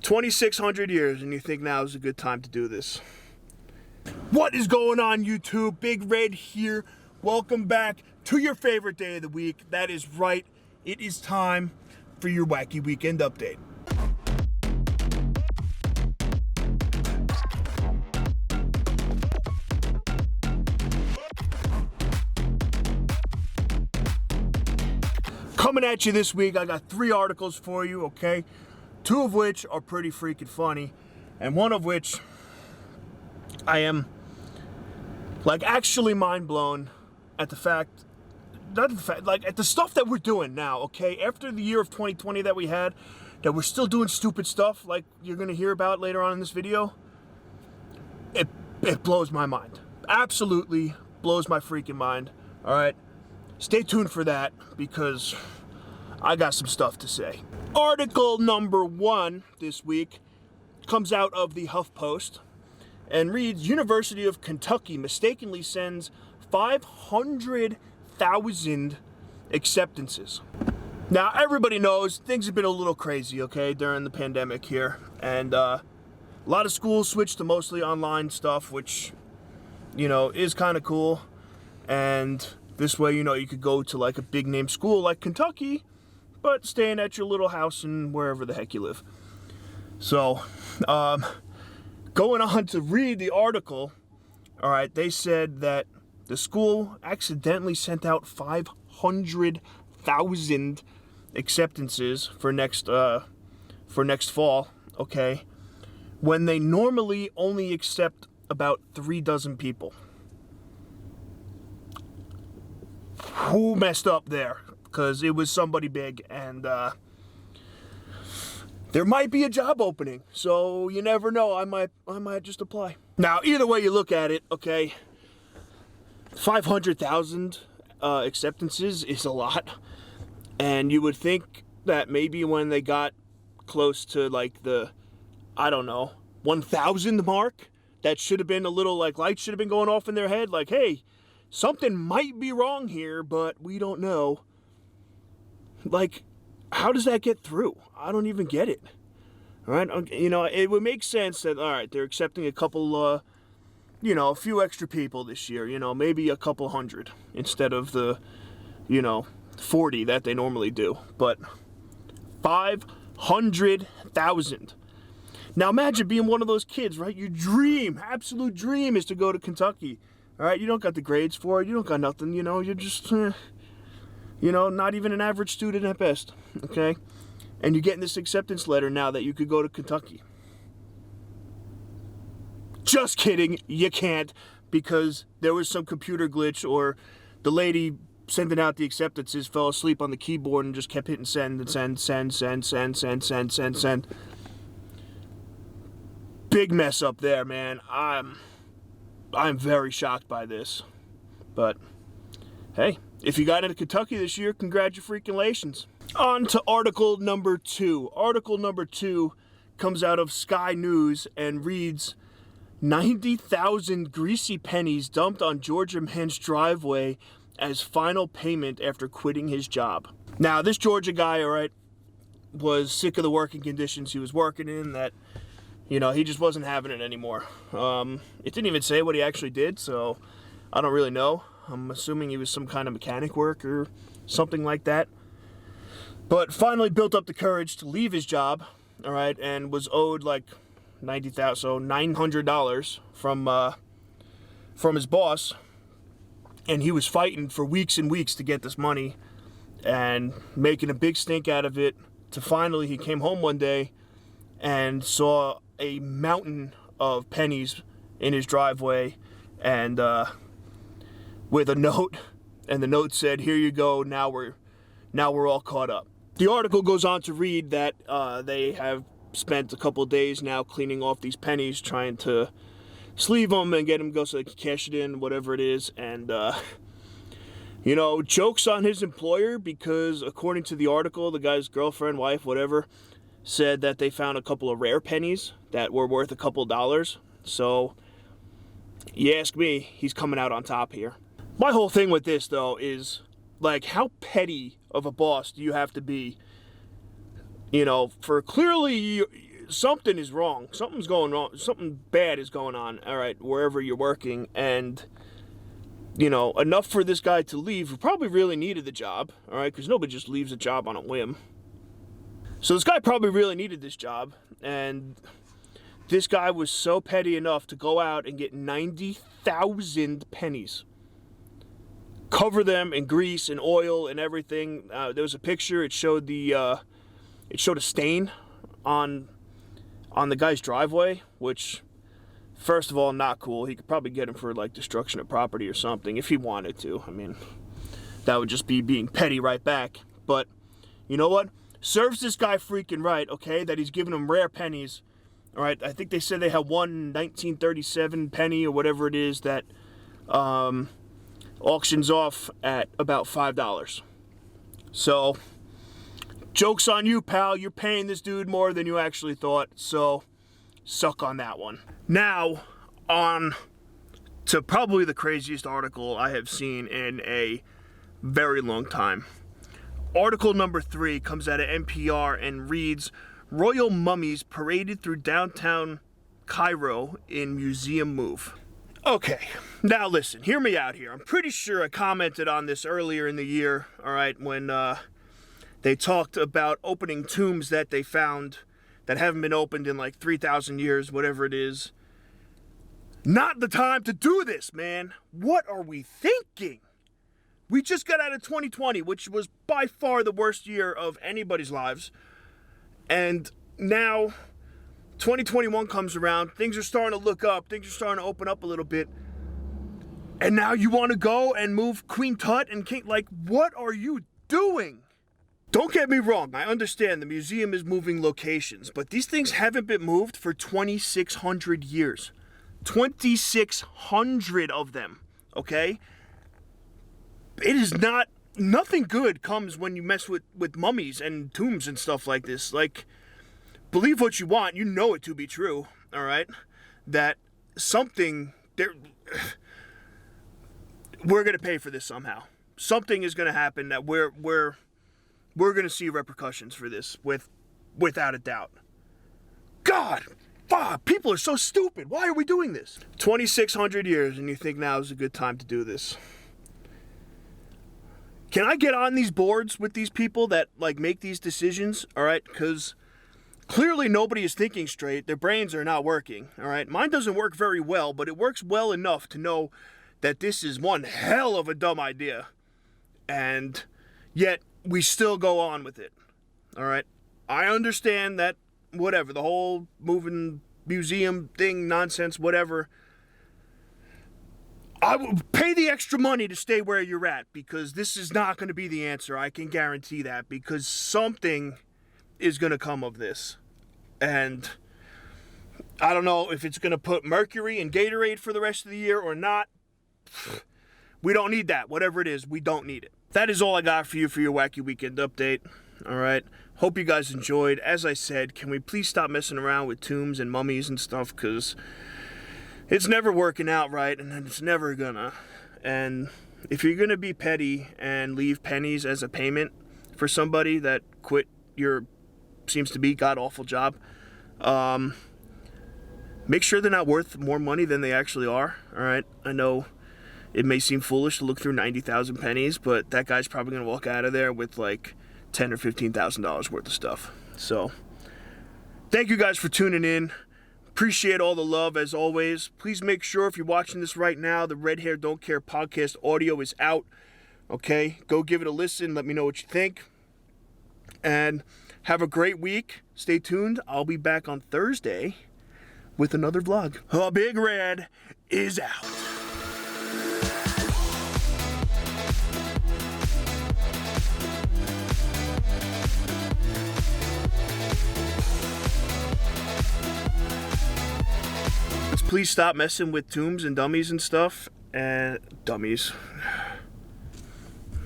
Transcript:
2,600 years, and you think now is a good time to do this. What is going on, YouTube? Big Red here. Welcome back to your favorite day of the week. That is right. It is time for your Wacky Weekend Update. Coming at you this week, I got 3 articles for you, okay? 2 of which are pretty freaking funny, and one of which I am, like, actually mind blown at the fact, not the fact, like, at the stuff that we're doing now, okay? After the year of 2020 that we had, that we're still doing stupid stuff like you're gonna hear about later on in this video, it blows my mind. Absolutely blows my freaking mind, all right? Stay tuned for that, because I got some stuff to say. Article number 1 this week comes out of the HuffPost and reads, University of Kentucky mistakenly sends 500,000 acceptances. Now, everybody knows things have been a little crazy, okay, during the pandemic here. And a lot of schools switched to mostly online stuff, which, you know, is kind of cool. And this way, you know, you could go to like a big name school like Kentucky, but staying at your little house and wherever the heck you live. So, going on to read the article, all right, they said that the school accidentally sent out 500,000 acceptances for next fall, okay, when they normally only accept about 3 dozen people. Who messed up there? Because it was somebody big, and there might be a job opening, so you never know. I might just apply. Now, either way you look at it, okay, 500,000 acceptances is a lot, and you would think that maybe when they got close to like the, I don't know, 1,000 mark, that should have been a little like lights should have been going off in their head, like, hey, something might be wrong here, but we don't know. Like, how does that get through? I don't even get it. All right, you know, it would make sense that, all right, they're accepting a couple, you know, a few extra people this year, you know, maybe a couple hundred instead of the, you know, 40 that they normally do. But 500,000. Now, imagine being one of those kids, right? Your dream, absolute dream, is to go to Kentucky. All right, you don't got the grades for it. You don't got nothing, you know. You're just, you know, not even an average student at best, okay? And you're getting this acceptance letter now that you could go to Kentucky. Just kidding, you can't, because there was some computer glitch, or the lady sending out the acceptances fell asleep on the keyboard and just kept hitting send and send, send, send, send, send, send, send, send. Big mess up there, man. I'm very shocked by this, but hey, if you got into Kentucky this year, congratulations. On to article number 2. Article number 2 comes out of Sky News and reads, 90,000 greasy pennies dumped on Georgia man's driveway as final payment after quitting his job. Now, this Georgia guy, all right, was sick of the working conditions he was working in, that, you know, he just wasn't having it anymore. It didn't even say what he actually did, so I don't really know. I'm assuming he was some kind of mechanic work or something like that. But finally built up the courage to leave his job, all right, and was owed like $90,000, so $900 from his boss. And he was fighting for weeks and weeks to get this money and making a big stink out of it, to finally he came home one day and saw a mountain of pennies in his driveway, and with a note, and the note said, "Here you go. Now we're all caught up." The article goes on to read that they have spent a couple of days now cleaning off these pennies, trying to sleeve them and get them go so they can cash it in, whatever it is, and you know, jokes on his employer, because according to the article, the guy's girlfriend, wife, whatever, said that they found a couple of rare pennies that were worth a couple $. So, you ask me, he's coming out on top here. My whole thing with this, though, is, like, how petty of a boss do you have to be, you know, for clearly, something is wrong. Something's going wrong. Something bad is going on, all right, wherever you're working. And, you know, enough for this guy to leave, who probably really needed the job, all right, because nobody just leaves a job on a whim. So this guy probably really needed this job, and this guy was so petty enough to go out and get 90,000 pennies. Cover them in grease and oil and everything. There was a picture. It showed a stain on the guy's driveway, which, first of all, not cool. He could probably get him for like destruction of property or something if he wanted to. I mean, that would just be being petty right back. But you know what? Serves this guy freaking right, okay, that he's giving him rare pennies. All right, I think they said they had one 1937 penny or whatever it is that auctions off at about $5. So, joke's on you, pal. You're paying this dude more than you actually thought, so suck on that one. Now, on to probably the craziest article I have seen in a very long time. Article number 3 comes out of NPR and reads, Royal mummies paraded through downtown Cairo in museum move. Okay, now listen, hear me out here. I'm pretty sure I commented on this earlier in the year, all right, when they talked about opening tombs that they found that haven't been opened in like 3,000 years, whatever it is. Not the time to do this, man. What are we thinking? We just got out of 2020, which was by far the worst year of anybody's lives. And now 2021 comes around, things are starting to look up, things are starting to open up a little bit. And now you want to go and move Queen Tut and King, like, what are you doing? Don't get me wrong, I understand the museum is moving locations, but these things haven't been moved for 2,600 years. 2,600 of them, okay? It is not, nothing good comes when you mess with mummies and tombs and stuff like this. Like, believe what you want, you know it to be true, all right? That something, we're going to pay for this somehow. Something is going to happen that we're going to see repercussions for this, without a doubt. God, people are so stupid. Why are we doing this? 2,600 years, and you think now is a good time to do this. Can I get on these boards with these people that, like, make these decisions, all right? Because clearly nobody is thinking straight. Their brains are not working, all right? Mine doesn't work very well, but it works well enough to know that this is one hell of a dumb idea. And yet, we still go on with it, all right? I understand that, whatever, the whole moving museum thing, nonsense, whatever. I will pay the extra money to stay where you're at, because this is not going to be the answer. I can guarantee that, because something is going to come of this. And I don't know if it's going to put mercury in Gatorade for the rest of the year or not. We don't need that. Whatever it is, we don't need it. That is all I got for you for your Wacky Weekend update. All right. Hope you guys enjoyed. As I said, can we please stop messing around with tombs and mummies and stuff, because it's never working out right, and it's never gonna. And if you're gonna be petty and leave pennies as a payment for somebody that quit your seems to be god-awful job, make sure they're not worth more money than they actually are, all right? I know it may seem foolish to look through 90,000 pennies, but that guy's probably gonna walk out of there with like $10,000 or $15,000 worth of stuff. So, thank you guys for tuning in. Appreciate all the love, as always. Please make sure, if you're watching this right now, the Red Hair Don't Care podcast audio is out. Okay? Go give it a listen. Let me know what you think. And have a great week. Stay tuned. I'll be back on Thursday with another vlog. Big Red is out. Please stop messing with tombs and dummies and stuff. And dummies.